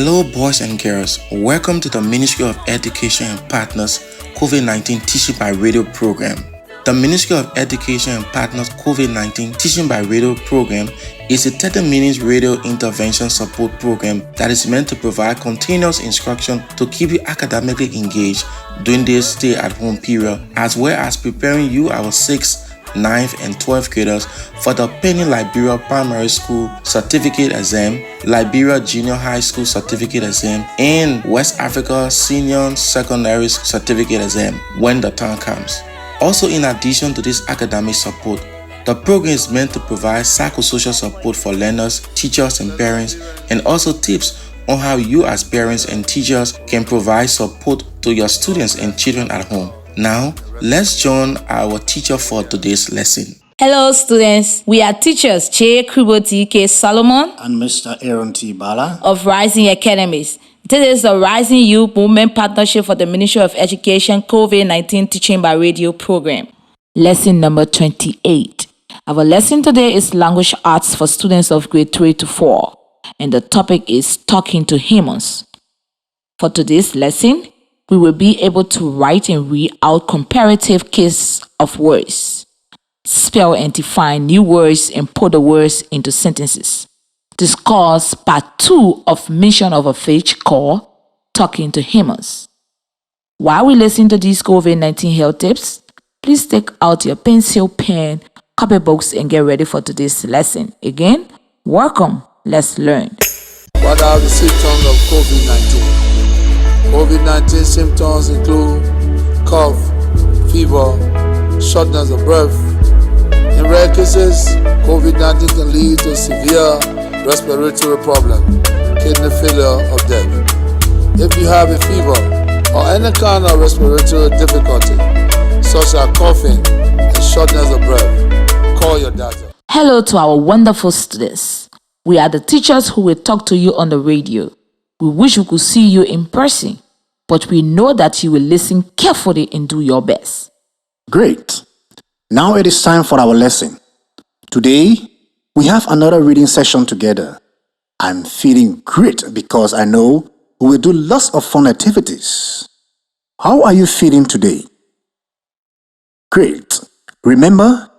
Hello, boys and girls. Welcome to the Ministry of Education and Partners COVID-19 Teaching by Radio program. The Ministry of Education and Partners COVID-19 Teaching by Radio program is a 30-minute radio intervention support program that is meant to provide continuous instruction to keep you academically engaged during this stay-at-home period, as well as preparing you, our 6th, 9th, and 12th graders for the pending Liberia Primary School Certificate Exam, Liberia Junior High School Certificate Exam, and West Africa Senior Secondary Certificate Exam when the time comes. Also, in addition to this academic support, the program is meant to provide psychosocial support for learners, teachers, and parents, and also tips on how you as parents and teachers can provide support to your students and children at home. Now, let's join our teacher for today's lesson. Hello, students. We are teachers Che Kriboti K. Solomon and Mr. Aaron T. Bala of Rising Academies. This is the Rising Youth Movement Partnership for the Ministry of Education COVID-19 Teaching by Radio program. Lesson number 28. Our lesson today is Language Arts for students of grade 3 to 4, and the topic is Talking to Humans. For today's lesson, we will be able to write and read out comparative cases of words, spell and define new words, and put the words into sentences. Discuss part 2 of Mission of a Fish called Talking to Humans. While we listen to these COVID-19 health tips, please take out your pencil, pen, copybooks, and get ready for today's lesson. Again, welcome. Let's learn. What are the symptoms of COVID-19? COVID-19 symptoms include cough, fever, shortness of breath. In rare cases, COVID-19 can lead to severe respiratory problem, kidney failure, or death. If you have a fever or any kind of respiratory difficulty, such as coughing and shortness of breath, call your doctor. Hello to our wonderful students. We are the teachers who will talk to you on the radio. We wish we could see you in person, but we know that you will listen carefully and do your best. Great. Now it is time for our lesson. Today, we have another reading session together. I'm feeling great because I know we will do lots of fun activities. How are you feeling today? Great. Remember,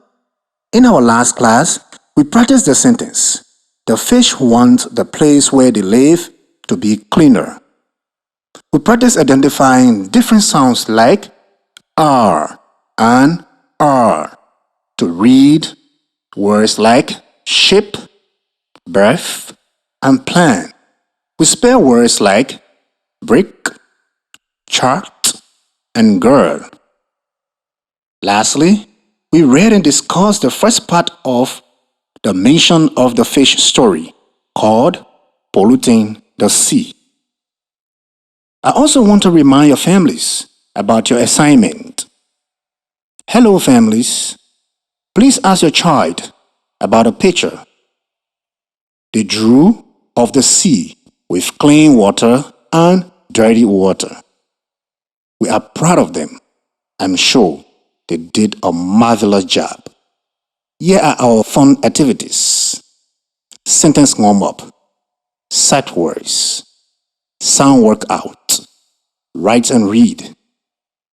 in our last class, we practiced the sentence, "The fish want the place where they live to be cleaner." We practice identifying different sounds like R and R to read words like ship, breath, and plan. We spell words like brick, chart, and girl. Lastly, we read and discussed the first part of the Mission of the Fish story called Polluting the Sea. I also want to remind your families about your assignment. Hello, families. Please ask your child about a picture they drew of the sea with clean water and dirty water. We are proud of them. I'm sure they did a marvelous job. Here are our fun activities. Sentence warm-up, sight words, sound workout, write and read,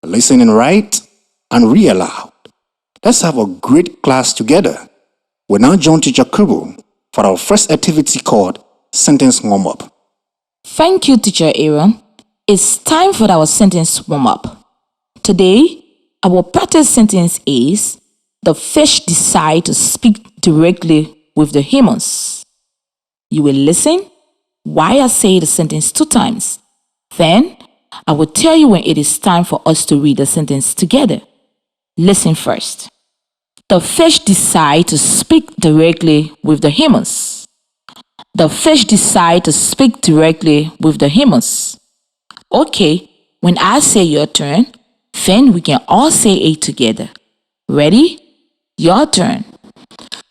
listen and write, and read aloud. Let's have a great class together. We now join Teacher Kubo for our first activity called Sentence Warm-Up. Thank you, Teacher Aaron. It's time for our sentence warm-up. Today, our practice sentence is, the fish decide to speak directly with the humans. You will listen while I say the sentence 2 times. Then, I will tell you when it is time for us to read the sentence together. Listen first. The fish decide to speak directly with the humans. The fish decide to speak directly with the humans. Okay, when I say your turn, then we can all say it together. Ready? Your turn.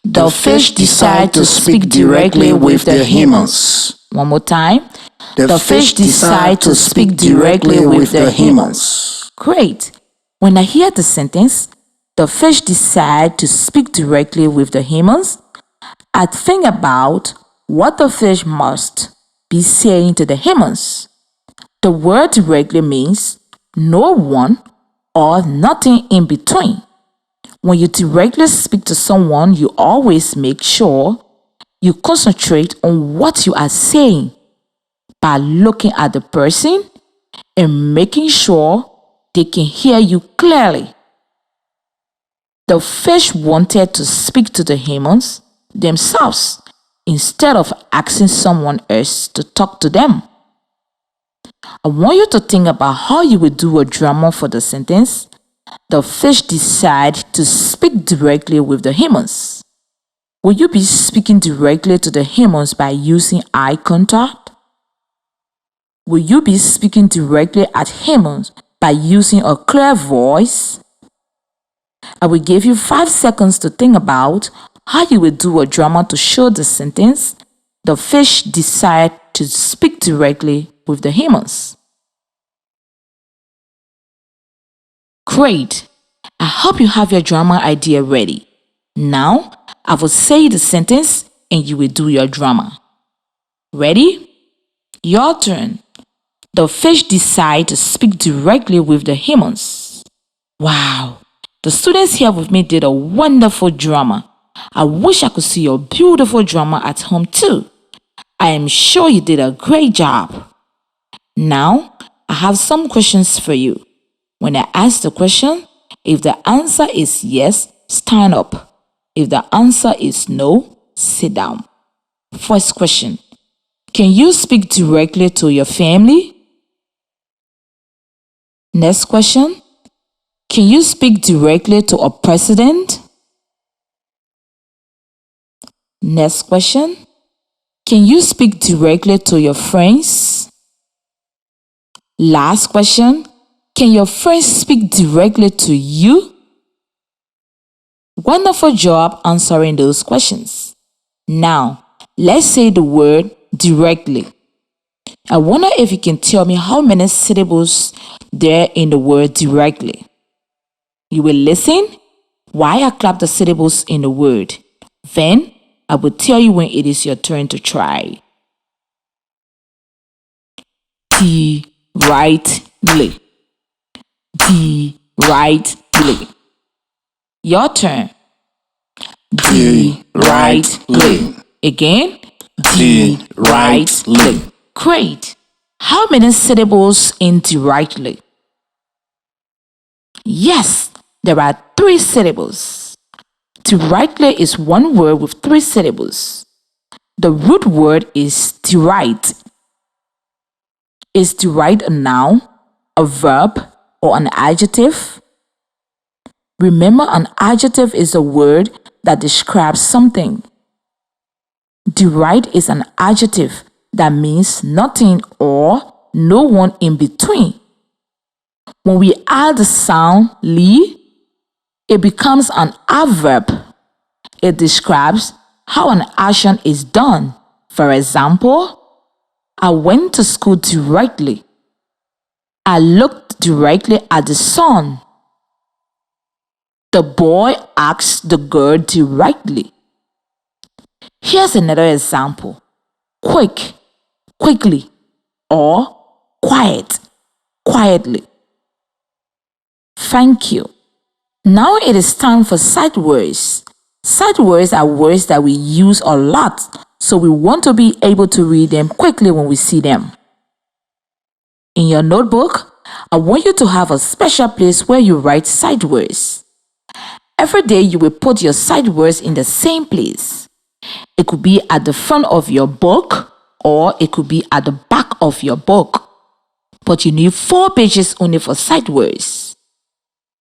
The fish decide to speak directly with the humans. One more time. The fish decide to speak directly with the humans. Great. When I hear the sentence, the fish decide to speak directly with the humans, I think about what the fish must be saying to the humans? The word directly means no one or nothing in between. When you directly speak to someone, you always make sure you concentrate on what you are saying by looking at the person and making sure they can hear you clearly. The fish wanted to speak to the humans themselves instead of asking someone else to talk to them. I want you to think about how you would do a drama for the sentence. The fish decided to speak directly with the humans. Will you be speaking directly to the humans by using eye contact? Will you be speaking directly at humans by using a clear voice? I will give you 5 seconds to think about how you will do a drama to show the sentence. The fish decided to speak directly with the humans. Great! I hope you have your drama idea ready. Now, I will say the sentence and you will do your drama. Ready? Your turn. The fish decided to speak directly with the humans. Wow! The students here with me did a wonderful drama. I wish I could see your beautiful drama at home too. I am sure you did a great job. Now, I have some questions for you. When I ask the question, if the answer is yes, stand up. If the answer is no, sit down. First question. Can you speak directly to your family? Next question. Can you speak directly to a president? Next question. Can you speak directly to your friends? Last question. Can your friends speak directly to you? Wonderful job answering those questions. Now, let's say the word directly. I wonder if you can tell me how many syllables there are in the word directly. You will listen while I clap the syllables in the word. Then, I will tell you when it is your turn to try. Directly. Directly. Your turn. Directly. Again. Directly. Great. How many syllables in directly? Yes, there are 3 syllables. Directly is one word with 3 syllables. The root word is deride. Is deride a noun, a verb, or an adjective? Remember, an adjective is a word that describes something. Deride is an adjective that means nothing or no one in between. When we add the sound li, it becomes an adverb. It describes how an action is done. For example, I went to school directly. I looked directly at the sun. The boy asked the girl directly. Here's another example. Quick, quickly, or quiet, quietly. Thank you. Now it is time for sight words. Sight words are words that we use a lot, so we want to be able to read them quickly when we see them. In your notebook, I want you to have a special place where you write sight words. Every day you will put your sight words in the same place. It could be at the front of your book or it could be at the back of your book. But you need 4 pages only for sight words.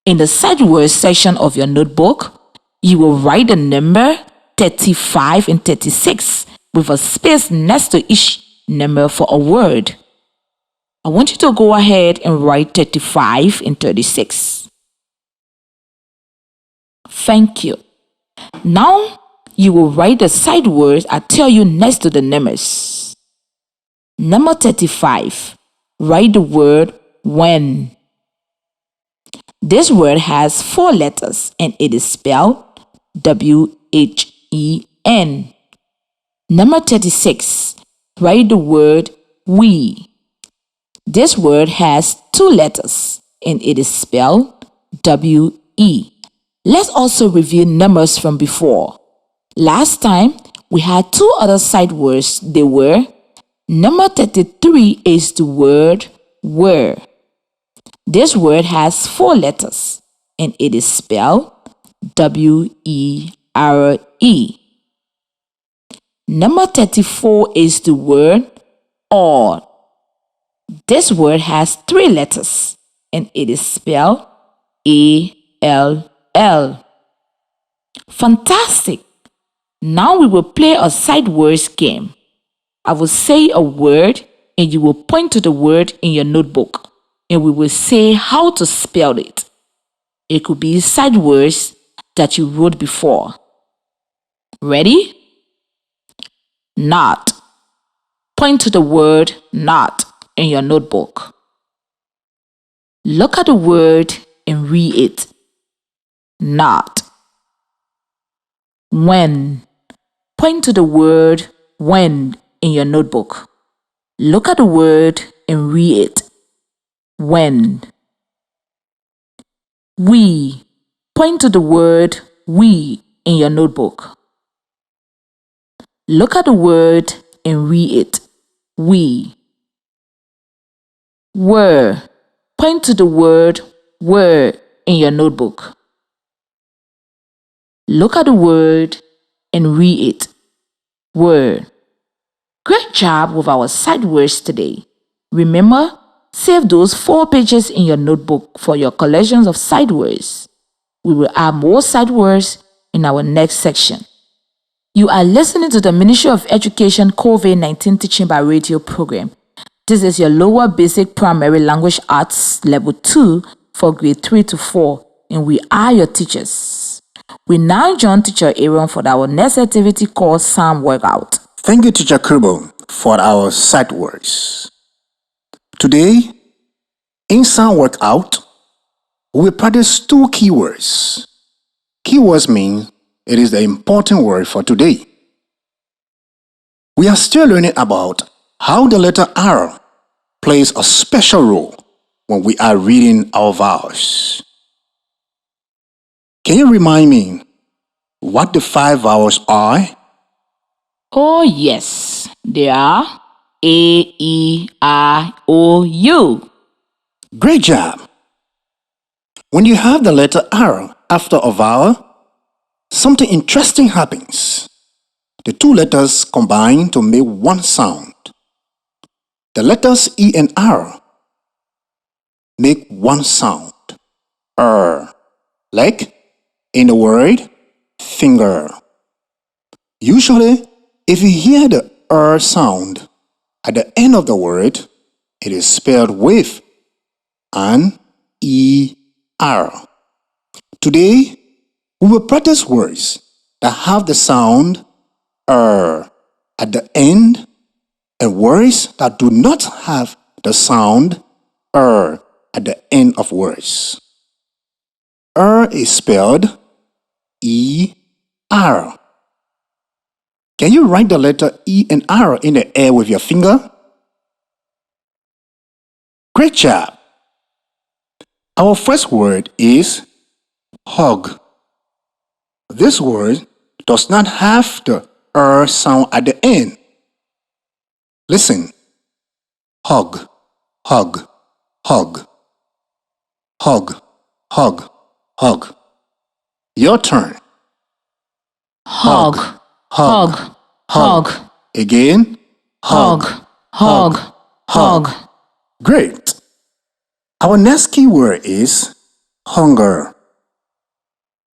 In the sight words section of your notebook, you will write the number 35 and 36 with a space next to each number for a word. I want you to go ahead and write 35 and 36. Thank you. Now, you will write the sight words I tell you next to the numbers. Number 35. Write the word when. This word has 4 letters and it is spelled W-H-E-N. Number 36. write the word we. This word has 2 letters and it is spelled W-E. Let's also review numbers from before. Last time, we had 2 other sight words. They were, number 33 is the word were. This word has 4 letters and it is spelled W-E-R-E. Number 34 is the word all. This word has 3 letters and it is spelled A-L-L. Fantastic! Now we will play a sight words game. I will say a word and you will point to the word in your notebook and we will say how to spell it. It could be sight words that you wrote before. Ready? Not. Point to the word not in your notebook. Look at the word and read it. Not. When. Point to the word when in your notebook. Look at the word and read it. When. We. Point to the word we in your notebook. Look at the word and read it. We. Were. Point to the word were in your notebook. Look at the word and read it. Were. Great job with our sight words today. Remember, save those 4 pages in your notebook for your collections of sight words. We will add more sight words in our next section. You are listening to the Ministry of Education COVID-19 Teaching by Radio program. This is your lower basic primary language arts level 2 for grade 3 to 4, and we are your teachers. We now join Teacher Aaron for our next activity called Psalm Workout. Thank you, Teacher Kubo, for our sight words. Today, in Psalm Workout, we will practice 2 keywords. Keywords mean it is the important word for today. We are still learning about how the letter R plays a special role when we are reading our vowels. Can you remind me what the 5 vowels are? Oh yes, they are A-E-I-O-U. Great job! When you have the letter R after a vowel, something interesting happens. The 2 letters combine to make one sound. The letters E and R make one sound, like in the word finger. Usually, if you hear the sound at the end of the word, it is spelled with an E-R. Today, we will practice words that have the sound at the end and words that do not have the sound at the end of words. Is spelled E-R. Can you write the letter E and R in the air with your finger? Great job! Our first word is hug. This word does not have the sound at the end. Listen. Hug, hug, hug. Hug, hug, hug. Your turn. Hug, hug, hug. Again. Hug, hug, hug. Great. Our next key word is hunger.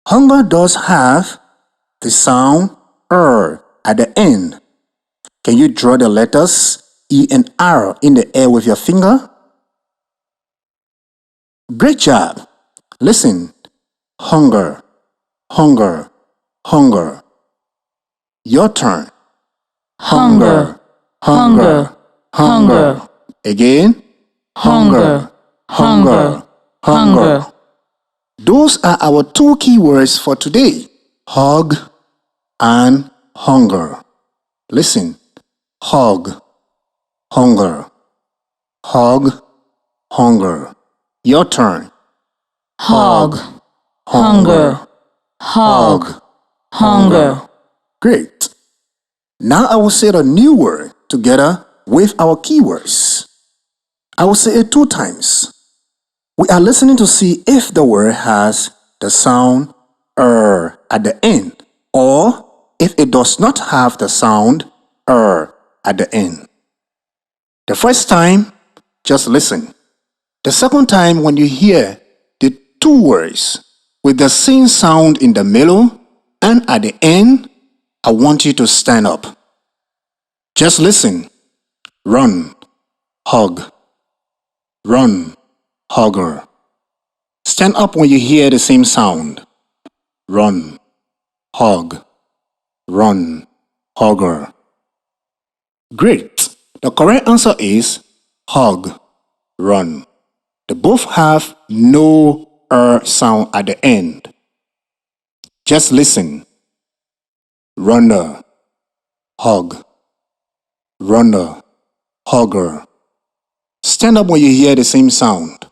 Hunger does have the sound at the end. Can you draw the letters E and R in the air with your finger? Great job. Listen. Hunger, hunger, hunger. Your turn. Hunger, hunger, hunger. Again. Hunger, hunger, hunger. Those are our 2 keywords for today. Hug and hunger. Listen. Hug, hunger, hog, hunger. Your turn. hog, hunger, hog, hunger. Great. Now I will say the new word together with our keywords. I will say it 2 times. We are listening to see if the word has the sound at the end, or if it does not have the sound at the end. The first time, just listen. The second time, when you hear the 2 words with the same sound in the middle and at the end, I want you to stand up. Just listen. Run, hug, run, hugger. Stand up when you hear the same sound. Run, hug, run, hugger. Great. The correct answer is hug, run. They both have no sound at the end. Just listen. Runner, hug, runner, hugger. Stand up when you hear the same sound.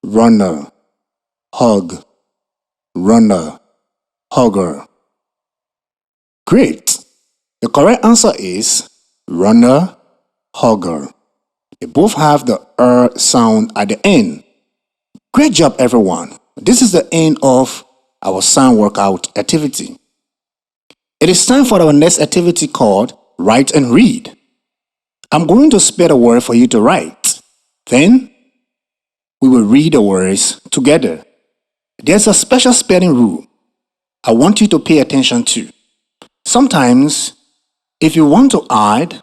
Runner, hug, runner, hugger. Great. The correct answer is runner, hugger. They both have the sound at the end. Great job, everyone. This is the end of our sound workout activity. It is time for our next activity called Write and Read. I'm going to spell a word for you to write. Then, we will read the words together. There's a special spelling rule I want you to pay attention to. Sometimes, if you want to add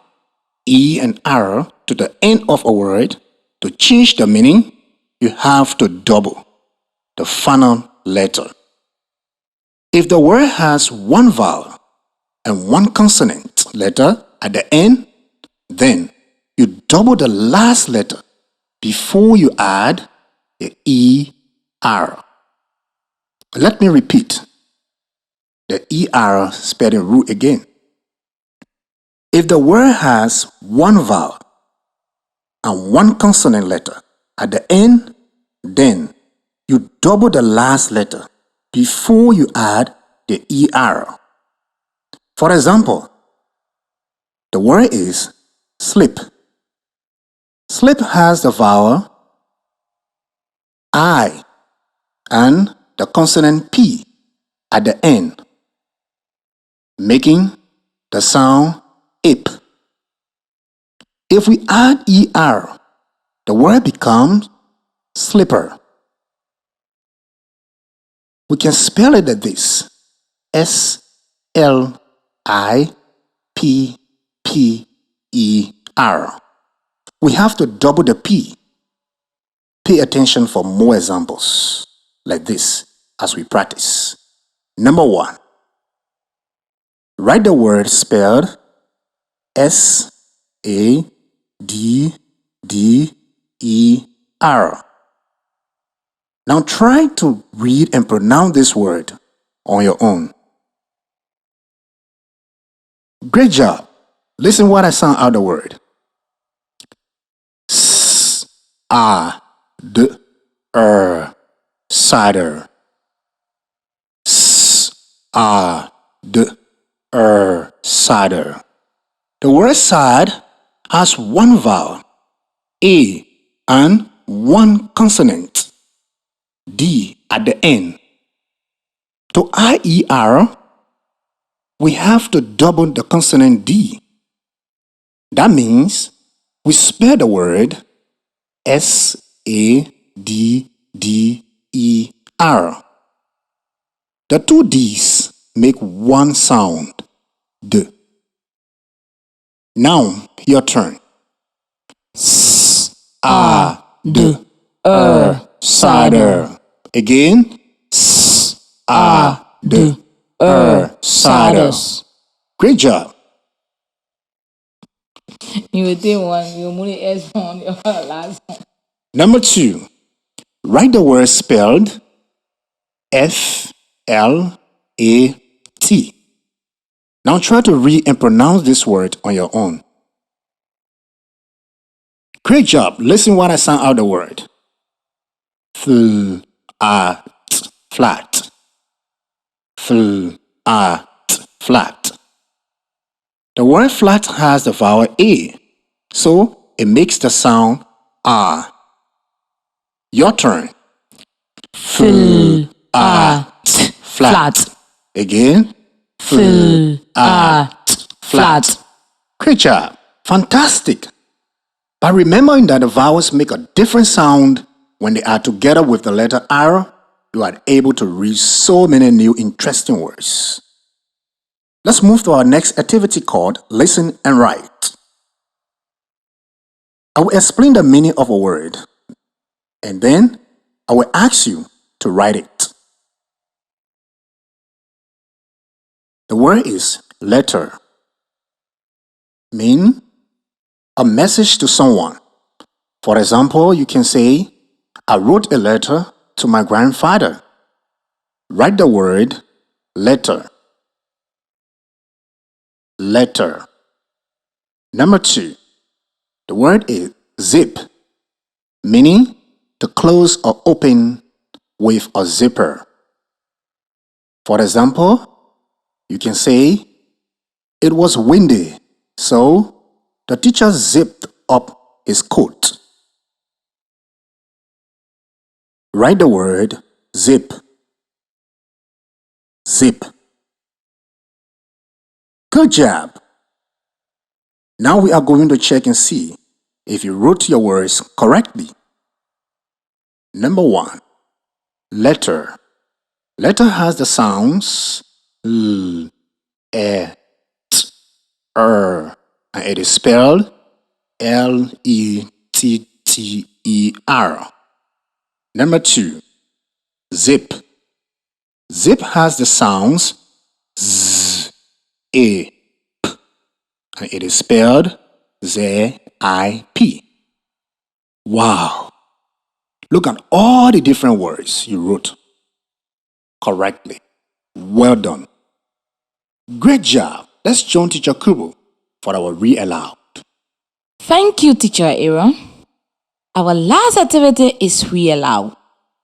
E and R to the end of a word to change the meaning, you have to double the final letter. If the word has 1 vowel and 1 consonant letter at the end, then you double the last letter before you add the ER. Let me repeat the ER spelling rule again. If the word has 1 vowel and 1 consonant letter at the end, then you double the last letter before you add the ER. For example, the word is slip. Slip has the vowel I and the consonant P at the end, making the sound ip. If we add ER, the word becomes slipper. We can spell it like this: SLIPPER. We have to double the P. Pay attention for more examples like this as we practice. Number 1. Write the word spelled SADDER. Now try to read and pronounce this word on your own. Great job. Listen what I sound out the word. Cider. Cider. The word side has 1 vowel, A, and 1 consonant, D, at the end. To IER, we have to double the consonant D. That means we spell the word SADDER. The 2 D's make 1 sound, D. Now, your turn. Cider. Again. Cider. Great job. You would think one, you only S on your last one. Number 2. Write the word spelled FLAT. Now try to read and pronounce this word on your own. Great job. Listen while I sound out the word. Flat. Flat. Flat. The word flat has the vowel A, so it makes the sound R. Your turn. Flat. Again. Flat. Great job. Fantastic. By remembering that the vowels make a different sound when they are together with the letter R, you are able to read so many new interesting words. Let's move to our next activity called Listen and Write. I will explain the meaning of a word, and then I will ask you to write it. The word is letter. Mean a message to someone. For example, you can say, I wrote a letter to my grandfather. Write the word letter. Letter. Number 2. The word is zip, meaning to close or open with a zipper. For example, you can say, it was windy, so the teacher zipped up his coat. Write the word zip. Zip. Good job. Now we are going to check and see if you wrote your words correctly. Number 1. Letter. Letter has the sounds L, E, T, R, and it is spelled L-E-T-T-E-R. Number 2. Zip. Zip has the sounds Z, E, P, and it is spelled Z-I-P. Wow! Look at all the different words you wrote correctly. Well done. Great job. Let's join Teacher Kubo for our read aloud. Thank you, Teacher Aaron. Our last activity is read aloud.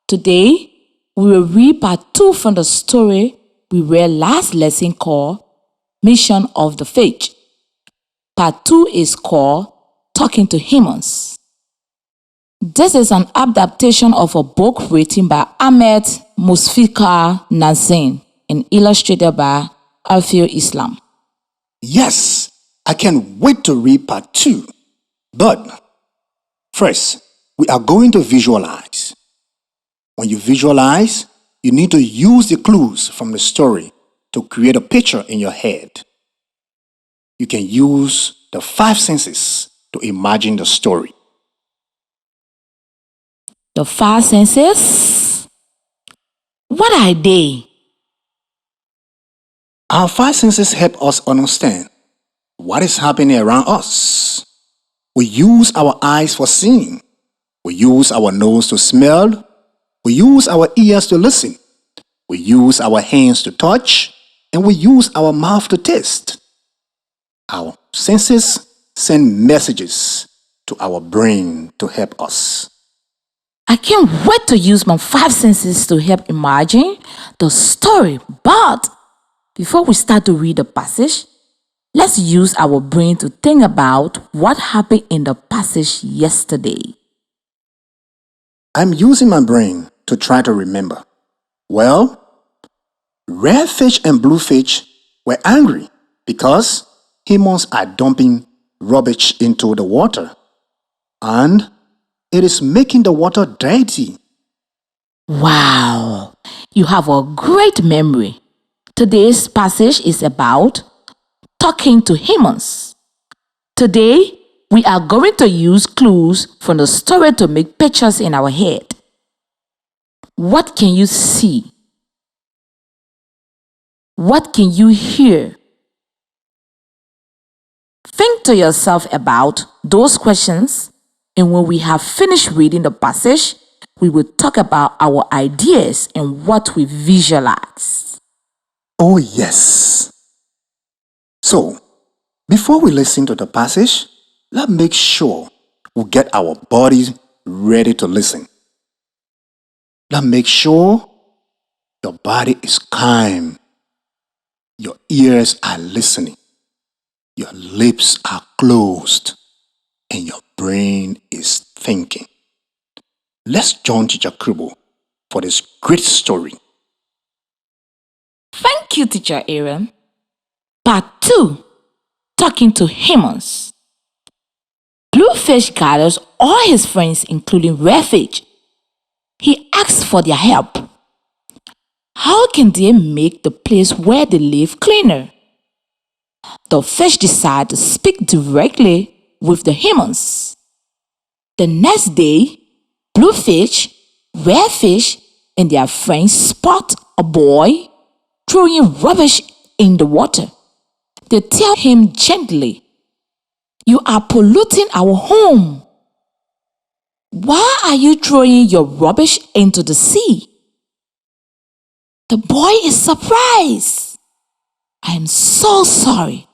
Today, we will read part 2 from the story we read last lesson called Mission of the Faith. Part 2 is called Talking to Humans. This is an adaptation of a book written by Ahmed Musfikar Nazim and illustrated by Alfio Islam. Yes, I can't wait to read part 2. But first, we are going to visualize. When you visualize, you need to use the clues from the story to create a picture in your head. You can use the 5 senses to imagine the story. The 5 senses? What are they? Our 5 senses help us understand what is happening around us. We use our eyes for seeing. We use our nose to smell. We use our ears to listen. We use our hands to touch. And we use our mouth to taste. Our senses send messages to our brain to help us. I can't wait to use my 5 senses to help imagine the story. But before we start to read the passage, let's use our brain to think about what happened in the passage yesterday. I'm using my brain to try to remember. Well, red fish and blue fish were angry because humans are dumping rubbish into the water. And it is making the water dirty. Wow, you have a great memory. Today's passage is about talking to humans. Today, we are going to use clues from the story to make pictures in our head. What can you see? What can you hear? Think to yourself about those questions, and when we have finished reading the passage, we will talk about our ideas and what we visualize. Oh, yes. So, before we listen to the passage, let's make sure will get our bodies ready to listen. Now make sure your body is calm, your ears are listening, your lips are closed, and your brain is thinking. Let's join Teacher Kribo for this great story. Thank you, Teacher Aaron. Part 2. Talking to Humans. Bluefish gathers all his friends, including Redfish. He asks for their help. How can they make the place where they live cleaner? The fish decide to speak directly with the humans. The next day, Bluefish, Redfish, and their friends spot a boy throwing rubbish in the water. They tell him gently, "You are polluting our home. Why are you throwing your rubbish into the sea?" The boy is surprised. "I am so sorry,"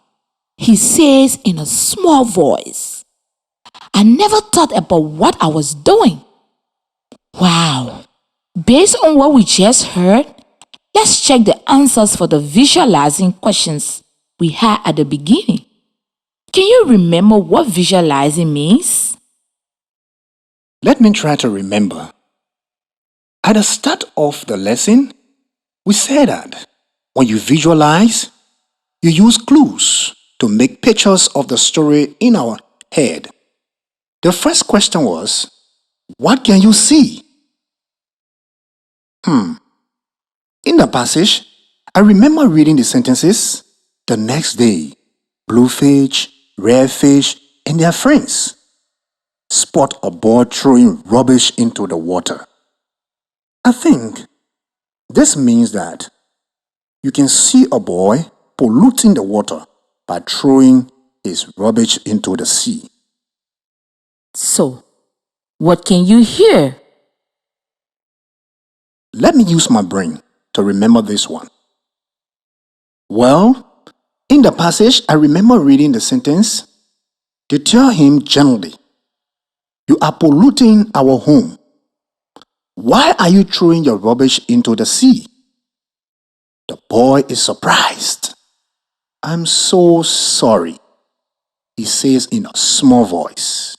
he says in a small voice. "I never thought about what I was doing." Wow! Based on what we just heard, let's check the answers for the visualizing questions we had at the beginning. Can you remember what visualizing means? Let me try to remember. At the start of the lesson, we said that when you visualize, you use clues to make pictures of the story in our head. The first question was, what can you see? In the passage, I remember reading the sentences, "The next day, Bluefish, Redfish, and their friends spot a boy throwing rubbish into the water." I think this means that you can see a boy polluting the water by throwing his rubbish into the sea. So, what can you hear? Let me use my brain to remember this one. Well, in the passage, I remember reading the sentence, "They tell him gently, 'You are polluting our home. Why are you throwing your rubbish into the sea?' The boy is surprised. 'I'm so sorry,' he says in a small voice.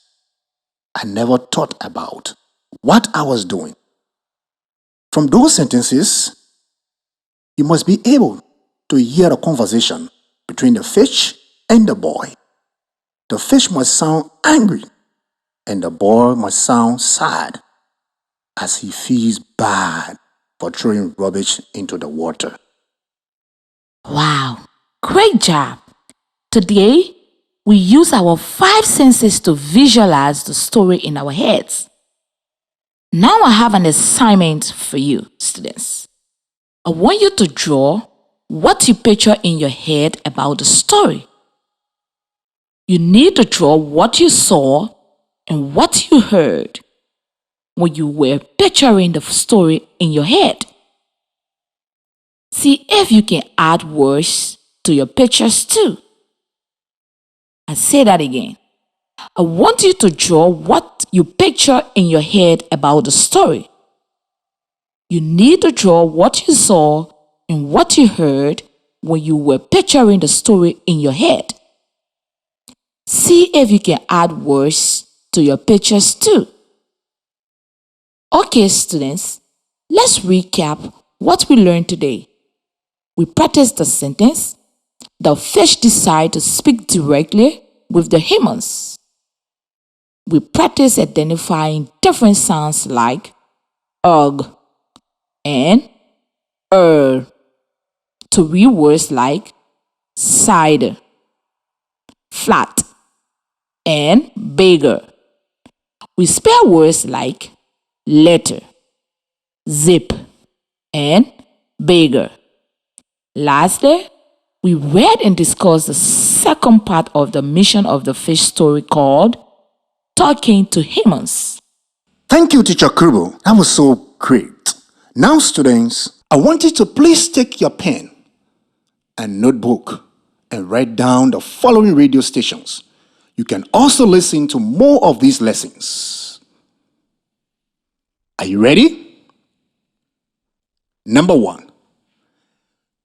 I never thought about what I was doing." From those sentences, you must be able to hear a conversation between the fish and the boy. The fish must sound angry, and the boy must sound sad as he feels bad for throwing rubbish into the water. Wow, great job! Today, we use our 5 senses to visualize the story in our heads. Now I have an assignment for you, students. I want you to draw what you picture in your head about the story. You need to draw what you saw and what you heard when you were picturing the story in your head. See if you can add words to your pictures too. I say that again. I want you to draw what you picture in your head about the story. You need to draw what you saw and what you heard when you were picturing the story in your head. See if you can add words to your pictures too. Okay, students, let's recap what we learned today. We practiced the sentence, "The fish decide to speak directly with the humans." We practiced identifying different sounds like ugh and to read words like cider, flat, and bigger. We spell words like letter, zip, and bigger. Lastly, we read and discussed the second part of the mission of the fish story called Talking to Humans. Thank you, Teacher Kribo. That was so great. Now, students, I want you to please take your pen and notebook and write down the following radio stations You can also listen to more of these lessons. Are you ready? Number 1,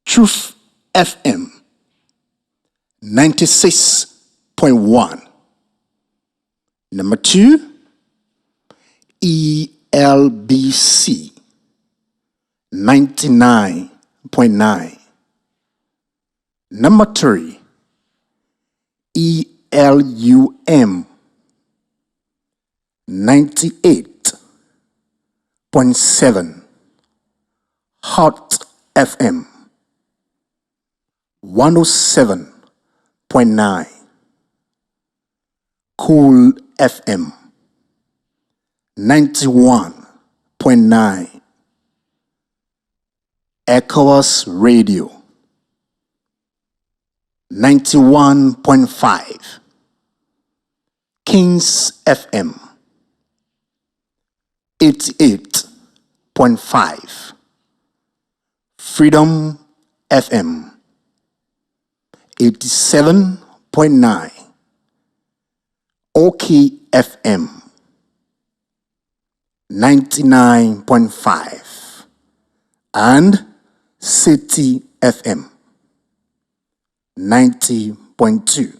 Truth FM 96.1. Number 2, ELBC 99.9. Number 3, ELUM 98.7. Hot FM 107.9. Cool FM 91.9. Echoes Radio 91.5. Kings FM 88.5. Freedom FM 87.9. OK FM 99.5. And City FM 90.2.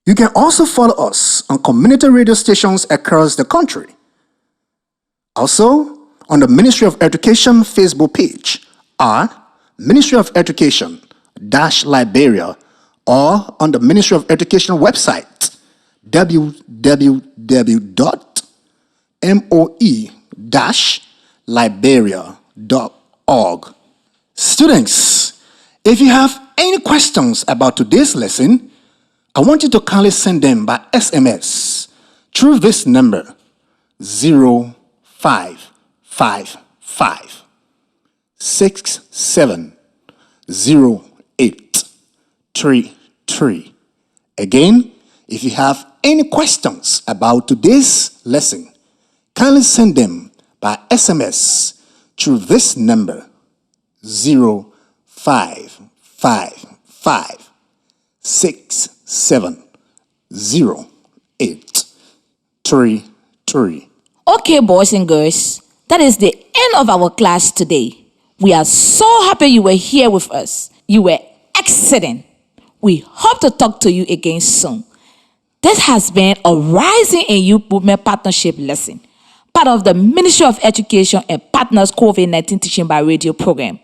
You can also follow us on community radio stations across the country. Also, on the Ministry of Education Facebook page are Ministry of Education Liberia, or on the Ministry of Education website www.moe-liberia.org. Students, if you have any questions about today's lesson, I want you to kindly send them by SMS through this number 0555 670833. Again, if you have any questions about today's lesson, kindly send them by SMS through this number 0555 670833. Okay, boys and girls, that is the end of our class today. We are so happy you were here with us. You were excellent. We hope to talk to you again soon. This has been a Rising in Youth Movement Partnership lesson, part of the Ministry of Education and Partners COVID-19 Teaching by Radio program.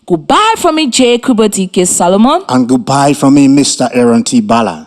Goodbye from me, J. Kubo D.K. Solomon. And goodbye from me, Mr. Aaron T. Bala.